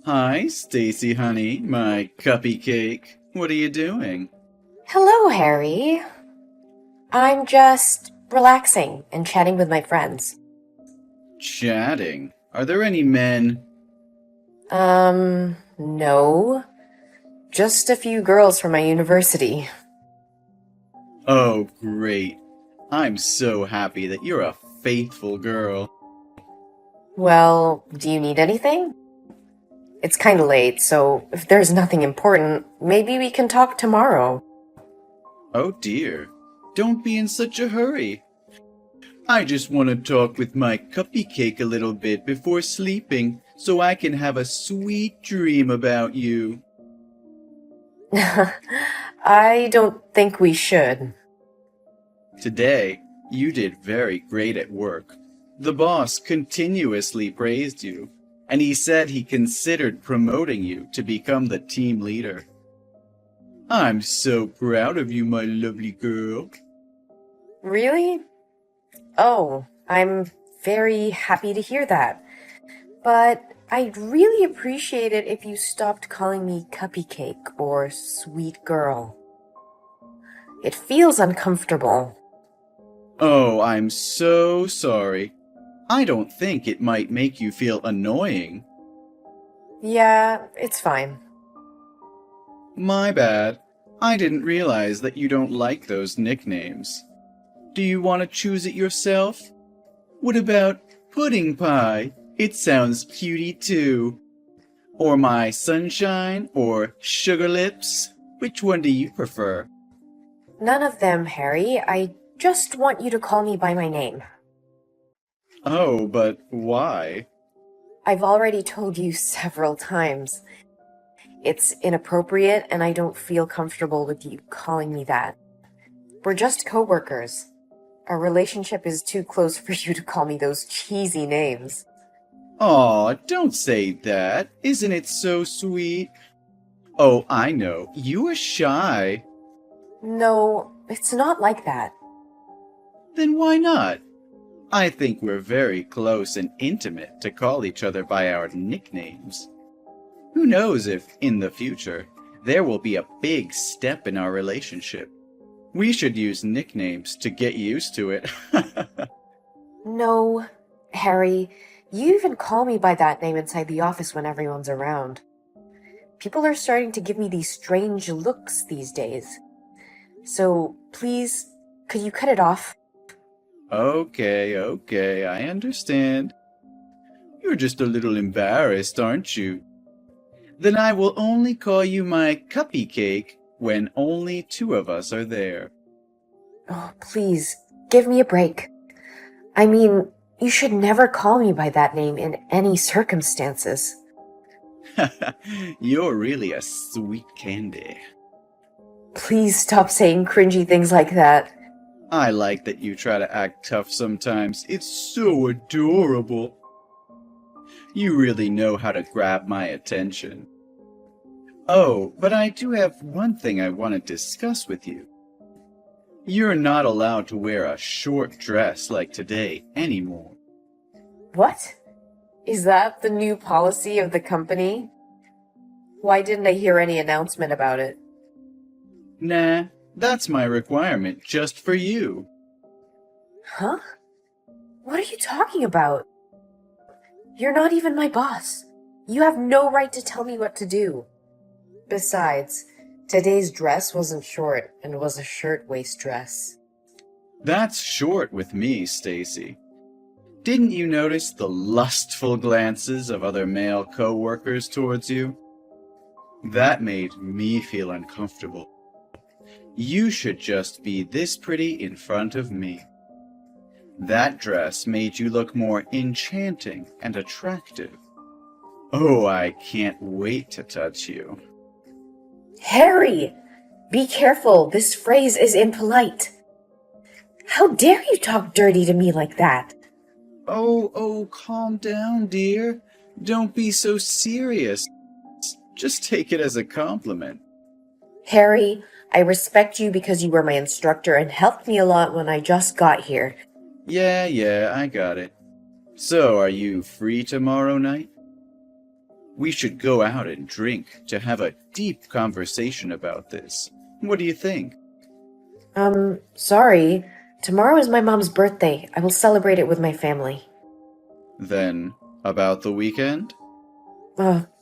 Hi, Stacy, honey, my cuppy cake. What are you doing? Hello, Harry. I'm just relaxing and chatting with my friends. Chatting. Are there any men? No. Just a few girls from my university. Oh, great. I'm so happy that you're a faithful girl. Well, do you need anything? It's kinda late, so if there's nothing important, maybe we can talk tomorrow. Oh dear. Don't be in such a hurry. I just want to talk with my cuppy cake a little bit before sleeping so I can have a sweet dream about you. I don't think we should. Today, you did very great at work. The boss continuously praised you, and he said he considered promoting you to become the team leader. I'm so proud of you, my lovely girl. Really? Oh, I'm very happy to hear that. But I'd really appreciate it if you stopped calling me Cuppy Cake or Sweet Girl. It feels uncomfortable. Oh, I'm so sorry. I don't think it might make you feel annoying. Yeah, it's fine. My bad. I didn't realize that you don't like those nicknames. Do you want to choose it yourself? What about Pudding Pie? It sounds cutie too. Or my Sunshine or Sugar Lips? Which one do you prefer? None of them, Harry. I just want you to call me by my name. Oh, but why? I've already told you several times. It's inappropriate and I don't feel comfortable with you calling me that. We're just coworkers. Our relationship is too close for you to call me those cheesy names. Aw, don't say that. Isn't it so sweet? Oh, I know. You are shy. No, it's not like that. Then why not? I think we're very close and intimate to call each other by our nicknames. Who knows if, in the future, there will be a big step in our relationship. We should use nicknames to get used to it. No, Harry, you even call me by that name inside the office when everyone's around. People are starting to give me these strange looks these days. So, please, could you cut it off? Okay, I understand. You're just a little embarrassed, aren't you? Then I will only call you my cuppy cake when only two of us are there. Oh, please, give me a break. I mean, you should never call me by that name in any circumstances. You're really a sweet candy. Please stop saying cringy things like that. I like that you try to act tough sometimes. It's so adorable. You really know how to grab my attention. Oh, but I do have one thing I want to discuss with you. You're not allowed to wear a short dress like today anymore. What? Is that the new policy of the company? Why didn't I hear any announcement about it? Nah, that's my requirement just for you. Huh? What are you talking about? You're not even my boss. You have no right to tell me what to do. Besides, today's dress wasn't short and was a shirtwaist dress. That's short with me, Stacy. Didn't you notice the lustful glances of other male co-workers towards you? That made me feel uncomfortable. You should just be this pretty in front of me. That dress made you look more enchanting and attractive. Oh, I can't wait to touch you. Harry! Be careful, this phrase is impolite. How dare you talk dirty to me like that? Oh, calm down, dear. Don't be so serious. Just take it as a compliment. Harry, I respect you because you were my instructor and helped me a lot when I just got here. Yeah, I got it. So, are you free tomorrow night? We should go out and drink to have a deep conversation about this. What do you think? Sorry. Tomorrow is my mom's birthday. I will celebrate it with my family. Then, about the weekend?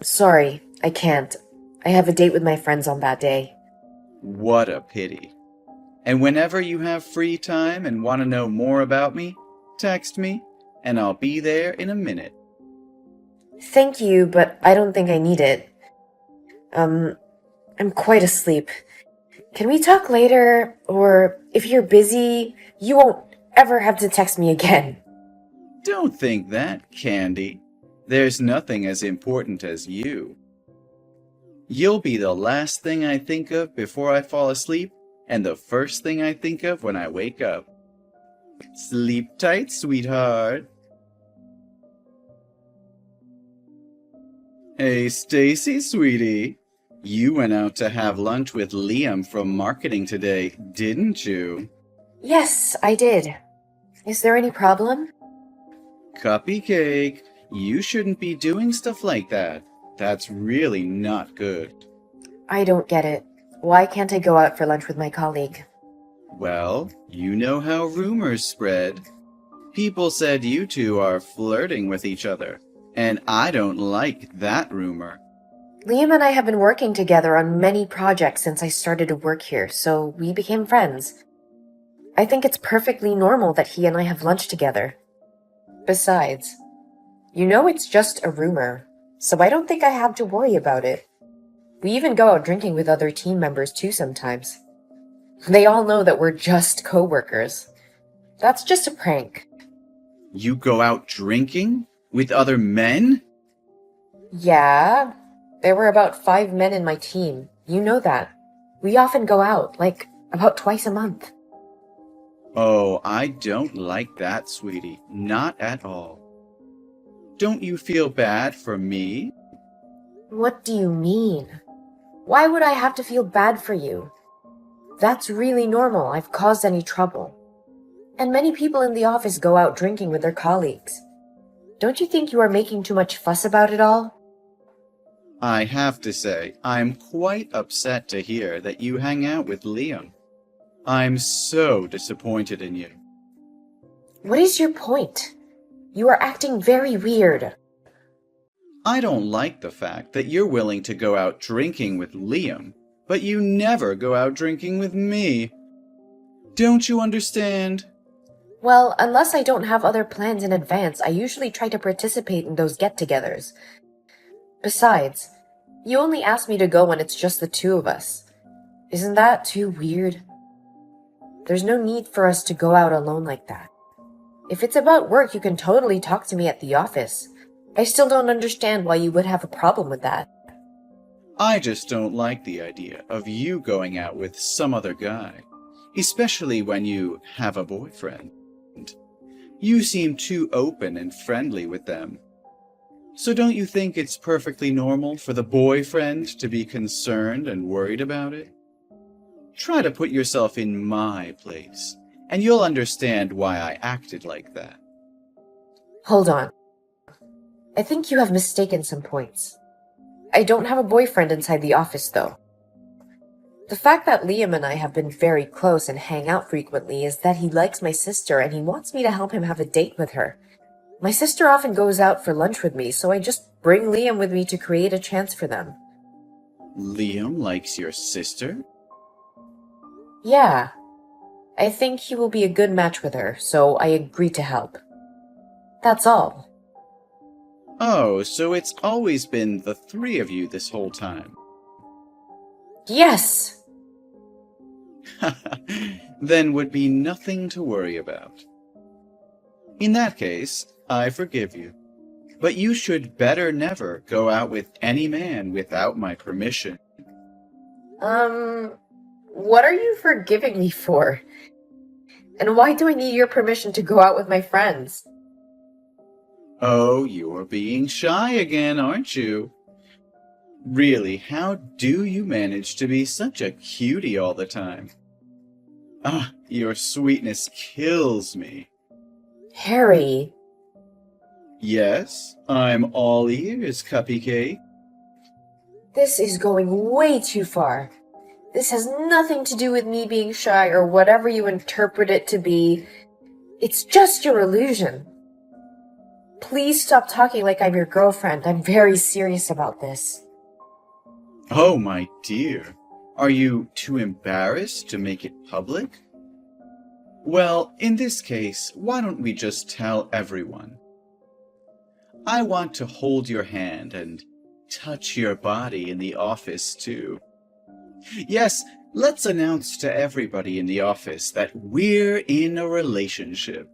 Sorry. I can't. I have a date with my friends on that day. What a pity. And whenever you have free time and want to know more about me, text me, and I'll be there in a minute. Thank you, but I don't think I need it. I'm quite asleep. Can we talk later? Or if you're busy, you won't ever have to text me again. Don't think that, Candy. There's nothing as important as you. You'll be the last thing I think of before I fall asleep, and the first thing I think of when I wake up. Sleep tight, sweetheart. Hey, Stacy, sweetie. You went out to have lunch with Liam from marketing today, didn't you? Yes, I did. Is there any problem? Cupcake, you shouldn't be doing stuff like that. That's really not good. I don't get it. Why can't I go out for lunch with my colleague? Well, you know how rumors spread. People said you two are flirting with each other, and I don't like that rumor. Liam and I have been working together on many projects since I started to work here, so we became friends. I think it's perfectly normal that he and I have lunch together. Besides, you know it's just a rumor, so I don't think I have to worry about it. We even go out drinking with other team members too sometimes. They all know that we're just coworkers. That's just a prank. You go out drinking? With other men? Yeah, there were about 5 men in my team. You know that. We often go out, like, about twice a month. Oh, I don't like that, sweetie. Not at all. Don't you feel bad for me? What do you mean? Why would I have to feel bad for you? That's really normal. I've caused any trouble. And many people in the office go out drinking with their colleagues. Don't you think you are making too much fuss about it all? I have to say, I'm quite upset to hear that you hang out with Liam. I'm so disappointed in you. What is your point? You are acting very weird. I don't like the fact that you're willing to go out drinking with Liam, but you never go out drinking with me. Don't you understand? Well, unless I don't have other plans in advance, I usually try to participate in those get-togethers. Besides, you only ask me to go when it's just the two of us. Isn't that too weird? There's no need for us to go out alone like that. If it's about work, you can totally talk to me at the office. I still don't understand why you would have a problem with that. I just don't like the idea of you going out with some other guy, especially when you have a boyfriend. You seem too open and friendly with them. So don't you think it's perfectly normal for the boyfriend to be concerned and worried about it? Try to put yourself in my place, and you'll understand why I acted like that. Hold on. I think you have mistaken some points. I don't have a boyfriend inside the office, though. The fact that Liam and I have been very close and hang out frequently is that he likes my sister and he wants me to help him have a date with her. My sister often goes out for lunch with me, so I just bring Liam with me to create a chance for them. Liam likes your sister? Yeah. I think he will be a good match with her, so I agreed to help. That's all. Oh, so it's always been the three of you this whole time. Yes! Then would be nothing to worry about. In that case, I forgive you. But you should better never go out with any man without my permission. What are you forgiving me for? And why do I need your permission to go out with my friends? Oh, you're being shy again, aren't you? Really, how do you manage to be such a cutie all the time? Ah, your sweetness kills me. Harry. Yes, I'm all ears, Cupcake. This is going way too far. This has nothing to do with me being shy or whatever you interpret it to be. It's just your illusion. Please stop talking like I'm your girlfriend. I'm very serious about this. Oh, my dear. Are you too embarrassed to make it public? Well, in this case, why don't we just tell everyone? I want to hold your hand and touch your body in the office, too. Yes, let's announce to everybody in the office that we're in a relationship.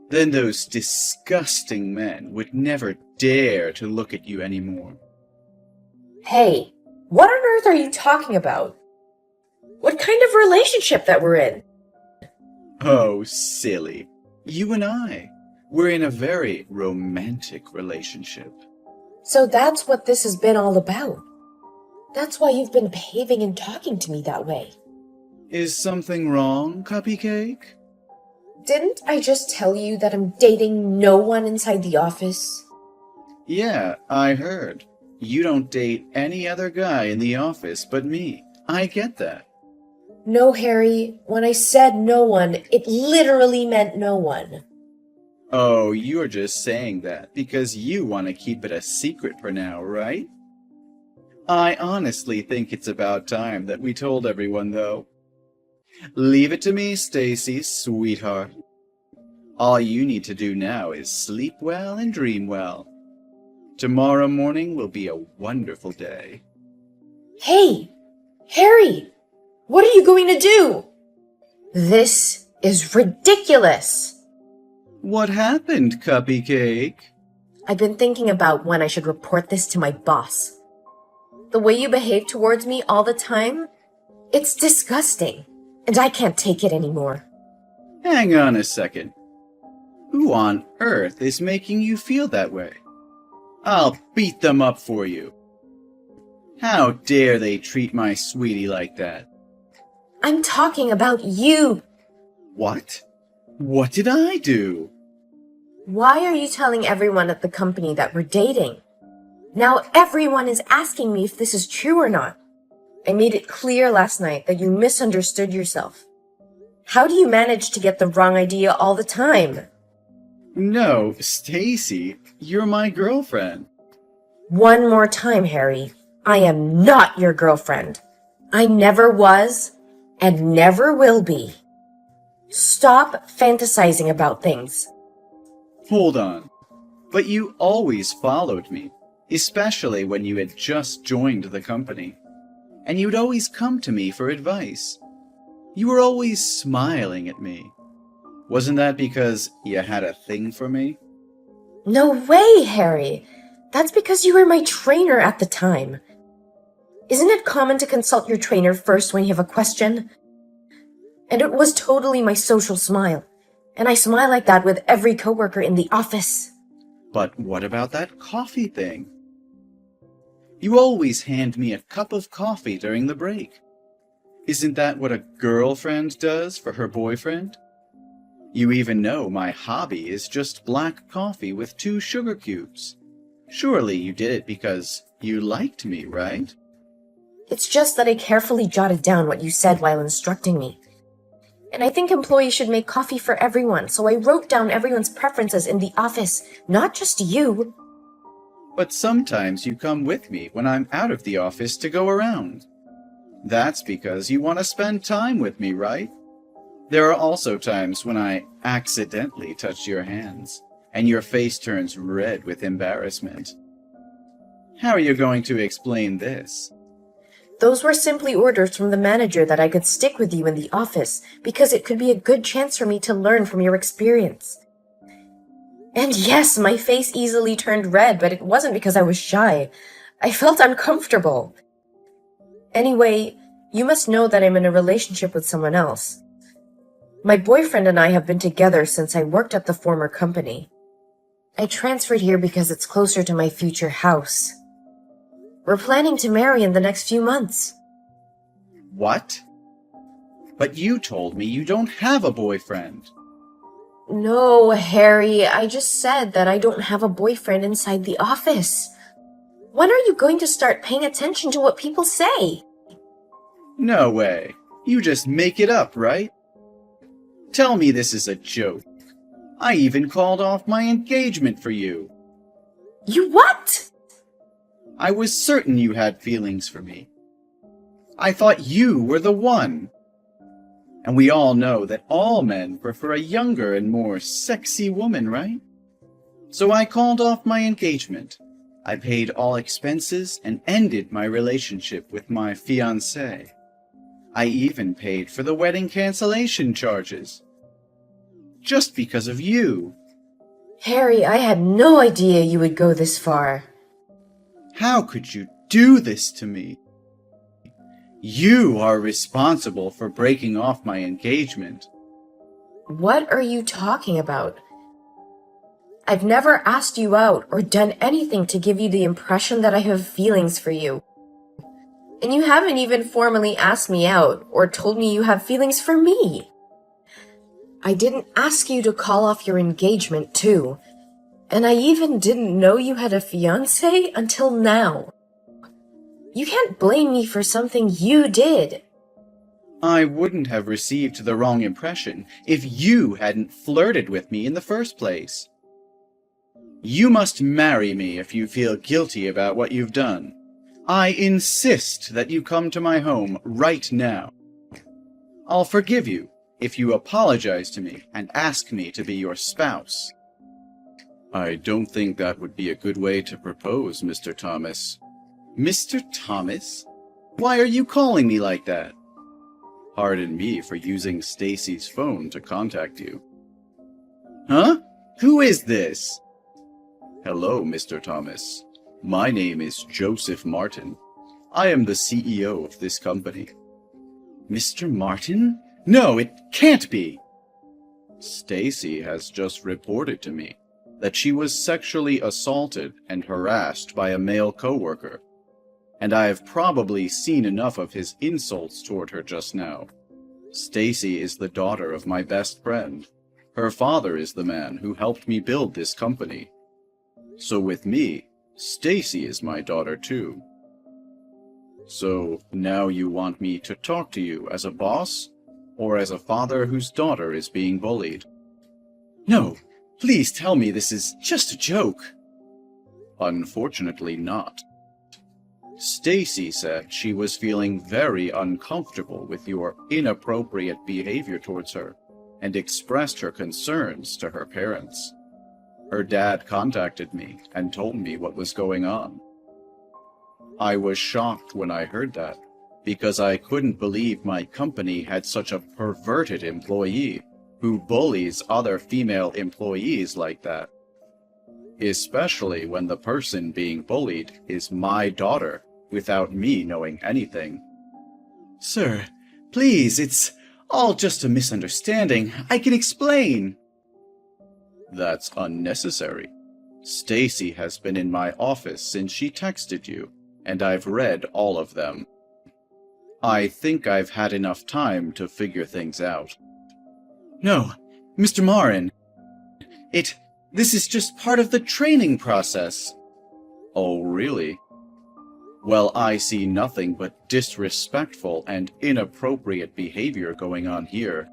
Then those disgusting men would never dare to look at you anymore. Hey, what on earth are you talking about? What kind of relationship that we're in? Oh, silly. You and I, we're in a very romantic relationship. So that's what this has been all about. That's why you've been behaving and talking to me that way. Is something wrong, Cupcake? Didn't I just tell you that I'm dating no one inside the office? Yeah, I heard. You don't date any other guy in the office but me. I get that. No, Harry. When I said no one, it literally meant no one. Oh, you're just saying that because you want to keep it a secret for now, right? I honestly think it's about time that we told everyone, though. Leave it to me, Stacy, sweetheart. All you need to do now is sleep well and dream well. Tomorrow morning will be a wonderful day. Hey, Harry, what are you going to do? This is ridiculous. What happened, Cupcake? I've been thinking about when I should report this to my boss. The way you behave towards me all the time, it's disgusting, and I can't take it anymore. Hang on a second. Who on earth is making you feel that way? I'll beat them up for you. How dare they treat my sweetie like that? I'm talking about you. What? What did I do? Why are you telling everyone at the company that we're dating? Now everyone is asking me if this is true or not. I made it clear last night that you misunderstood yourself. How do you manage to get the wrong idea all the time? No, Stacy, you're my girlfriend. One more time, Harry. I am not your girlfriend. I never was and never will be. Stop fantasizing about things. Hold on. But you always followed me, especially when you had just joined the company. And you'd always come to me for advice. You were always smiling at me. Wasn't that because you had a thing for me? No way, Harry. That's because you were my trainer at the time. Isn't it common to consult your trainer first when you have a question? And it was totally my social smile. And I smile like that with every coworker in the office. But what about that coffee thing? You always hand me a cup of coffee during the break. Isn't that what a girlfriend does for her boyfriend? You even know my hobby is just black coffee with 2 sugar cubes. Surely you did it because you liked me, right? It's just that I carefully jotted down what you said while instructing me. And I think employees should make coffee for everyone, so I wrote down everyone's preferences in the office, not just you. But sometimes you come with me when I'm out of the office to go around. That's because you want to spend time with me, right? There are also times when I accidentally touch your hands, and your face turns red with embarrassment. How are you going to explain this? Those were simply orders from the manager that I could stick with you in the office because it could be a good chance for me to learn from your experience. And yes, my face easily turned red, but it wasn't because I was shy. I felt uncomfortable. Anyway, you must know that I'm in a relationship with someone else. My boyfriend and I have been together since I worked at the former company. I transferred here because it's closer to my future house. We're planning to marry in the next few months. What? But you told me you don't have a boyfriend. No, Harry, I just said that I don't have a boyfriend inside the office. When are you going to start paying attention to what people say? No way. You just make it up, right? Tell me this is a joke. I even called off my engagement for you. You what? I was certain you had feelings for me. I thought you were the one. And we all know that all men prefer a younger and more sexy woman, right? So I called off my engagement. I paid all expenses and ended my relationship with my fiancée. I even paid for the wedding cancellation charges. Just because of you. Harry, I had no idea you would go this far. How could you do this to me? You are responsible for breaking off my engagement. What are you talking about? I've never asked you out or done anything to give you the impression that I have feelings for you. And you haven't even formally asked me out or told me you have feelings for me. I didn't ask you to call off your engagement, too. And I even didn't know you had a fiancé until now. You can't blame me for something you did. I wouldn't have received the wrong impression if you hadn't flirted with me in the first place. You must marry me if you feel guilty about what you've done. I insist that you come to my home right now. I'll forgive you if you apologize to me and ask me to be your spouse. I don't think that would be a good way to propose, Mr. Thomas. Mr. Thomas? Why are you calling me like that? Pardon me for using Stacy's phone to contact you. Huh? Who is this? Hello, Mr. Thomas. My name is Joseph Martin. I am the CEO of this company. Mr. Martin? No, it can't be! Stacy has just reported to me that she was sexually assaulted and harassed by a male coworker, and I have probably seen enough of his insults toward her just now. Stacy is the daughter of my best friend. Her father is the man who helped me build this company. So with me, Stacy is my daughter too. So now you want me to talk to you as a boss, or as a father whose daughter is being bullied? No, please tell me this is just a joke. Unfortunately not. Stacy said she was feeling very uncomfortable with your inappropriate behavior towards her and expressed her concerns to her parents. Her dad contacted me and told me what was going on. I was shocked when I heard that, because I couldn't believe my company had such a perverted employee who bullies other female employees like that. Especially when the person being bullied is my daughter, without me knowing anything. Sir, please, it's all just a misunderstanding. I can explain. That's unnecessary. Stacy has been in my office since she texted you, and I've read all of them. I think I've had enough time to figure things out. No, Mr. Marin. This is just part of the training process. Oh, really? Well, I see nothing but disrespectful and inappropriate behavior going on here.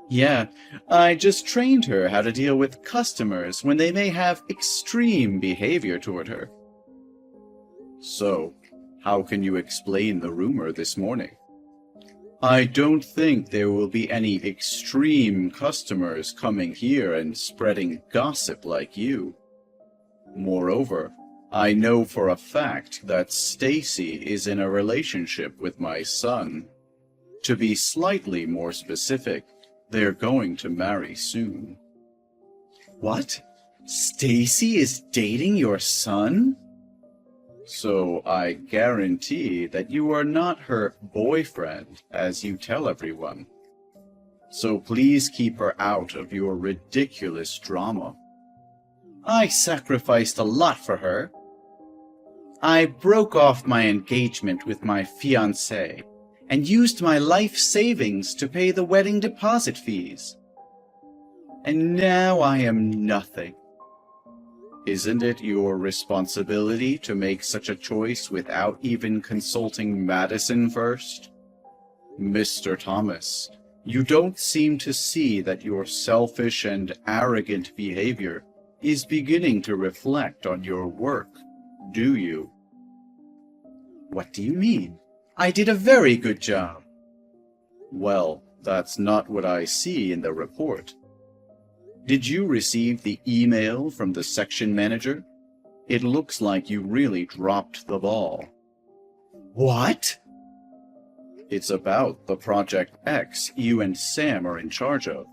Yeah, I just trained her how to deal with customers when they may have extreme behavior toward her. So, how can you explain the rumor this morning? I don't think there will be any extreme customers coming here and spreading gossip like you. Moreover, I know for a fact that Stacy is in a relationship with my son. To be slightly more specific, they're going to marry soon. What? Stacy is dating your son? So I guarantee that you are not her boyfriend, as you tell everyone. So please keep her out of your ridiculous drama. I sacrificed a lot for her. I broke off my engagement with my fiancée and used my life savings to pay the wedding deposit fees. And now I am nothing. Isn't it your responsibility to make such a choice without even consulting Madison first? Mr. Thomas, you don't seem to see that your selfish and arrogant behavior is beginning to reflect on your work, do you? What do you mean? I did a very good job. Well, that's not what I see in the report. Did you receive the email from the section manager? It looks like you really dropped the ball. What? It's about the Project X you and Sam are in charge of.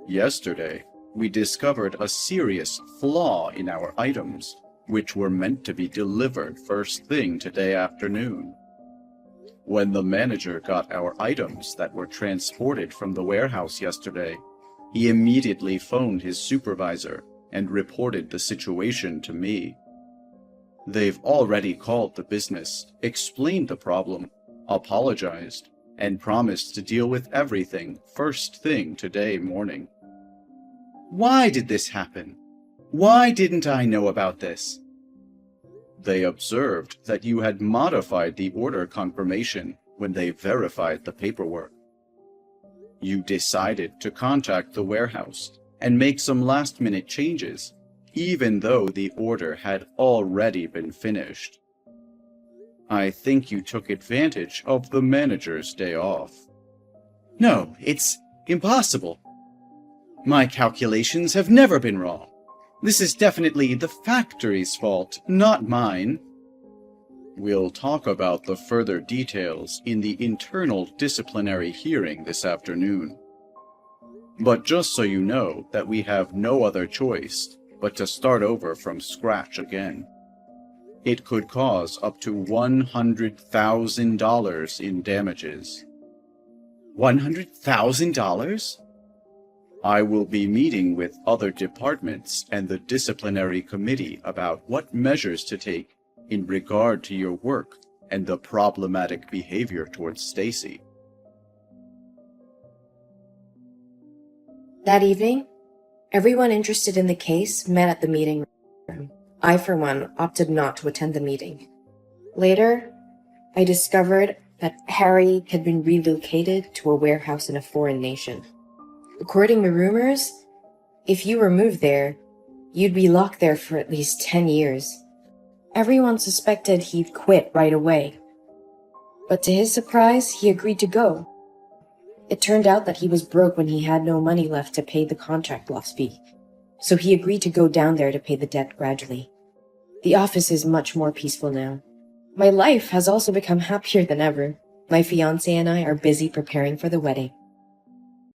Yesterday, we discovered a serious flaw in our items, which were meant to be delivered first thing today afternoon. When the manager got our items that were transported from the warehouse yesterday, he immediately phoned his supervisor and reported the situation to me. They've already called the business, explained the problem, apologized, and promised to deal with everything first thing today morning. Why did this happen? Why didn't I know about this? They observed that you had modified the order confirmation when they verified the paperwork. You decided to contact the warehouse and make some last-minute changes, even though the order had already been finished. I think you took advantage of the manager's day off. No, it's impossible. My calculations have never been wrong. This is definitely the factory's fault, not mine. We'll talk about the further details in the internal disciplinary hearing this afternoon. But just so you know that we have no other choice but to start over from scratch again. It could cause up to $100,000 in damages. $100,000? I will be meeting with other departments and the disciplinary committee about what measures to take in regard to your work and the problematic behavior towards Stacy. That evening, everyone interested in the case met at the meeting room. I, for one, opted not to attend the meeting. Later, I discovered that Harry had been relocated to a warehouse in a foreign nation. According to rumors, if you were moved there, you'd be locked there for at least 10 years. Everyone suspected he'd quit right away. But to his surprise, he agreed to go. It turned out that he was broke when he had no money left to pay the contract loss fee, so he agreed to go down there to pay the debt gradually. The office is much more peaceful now. My life has also become happier than ever. My fiancé and I are busy preparing for the wedding.